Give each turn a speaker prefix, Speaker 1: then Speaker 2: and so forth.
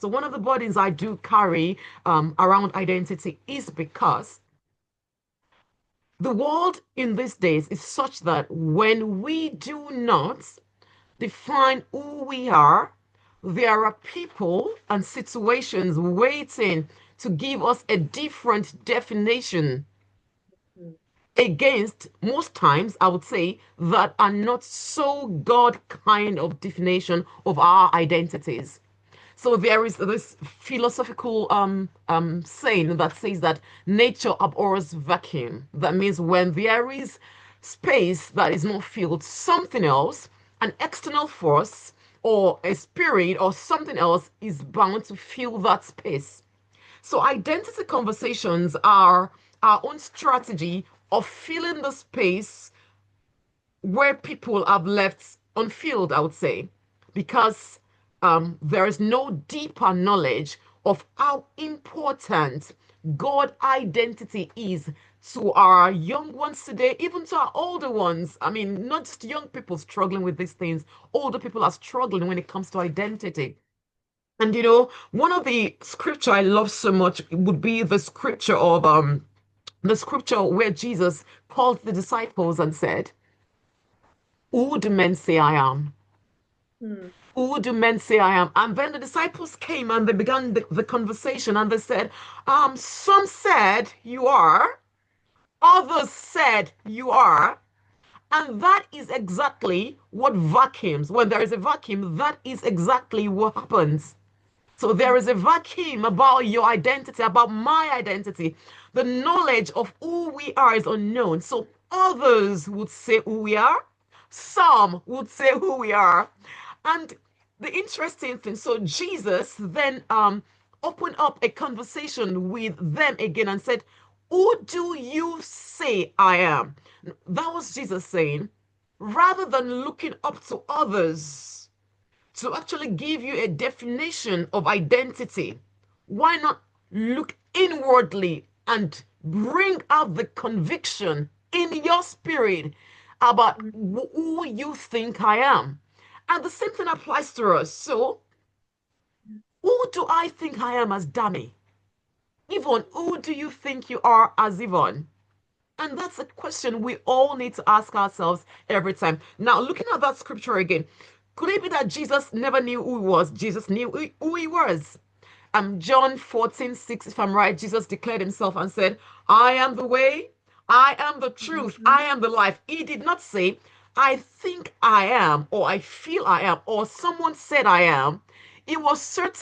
Speaker 1: So one of the burdens I do carry around identity is because the world in these days is such that when we do not define who we are, there are people and situations waiting to give us a different definition
Speaker 2: Mm.
Speaker 1: against most times, I would say, that are not so God kind of definition of our identities. So there is this philosophical saying that says that nature abhors vacuum. That means when there is space that is not filled, something else, an external force or a spirit or something else is bound to fill that space. So identity conversations are our own strategy of filling the space where people have left unfilled, I would say, because there is no deeper knowledge of how important God identity is to our young ones today, even to our older ones. I mean, not just young people struggling with these things, older people are struggling when it comes to identity. And one of the scripture I love so much would be the scripture where Jesus called the disciples and said, who do men say I am?
Speaker 2: Mm.
Speaker 1: Who do men say I am? And then the disciples came and they began the conversation and they said, some said you are, others said you are. And that is exactly what vacuums, when there is a vacuum, that is exactly what happens. So there is a vacuum about your identity, about my identity. The knowledge of who we are is unknown. So others would say who we are, some would say who we are. And the interesting thing, so Jesus then opened up a conversation with them again and said, who do you say I am? That was Jesus saying, rather than looking up to others to actually give you a definition of identity, why not look inwardly and bring out the conviction in your spirit about
Speaker 2: Mm.
Speaker 1: who you think I am? And the same thing applies to us. So, who do I think I am as Dami? Yvonne, who do you think you are as Yvonne? And that's a question we all need to ask ourselves every time. Now, looking at that scripture again, could it be that Jesus never knew who he was? Jesus knew who he was. John 14:6, if I'm right, Jesus declared himself and said, I am the way, I am the truth,
Speaker 2: Mhm.
Speaker 1: I am the life. He did not say, I think I am, or I feel I am, or someone said I am. It was certain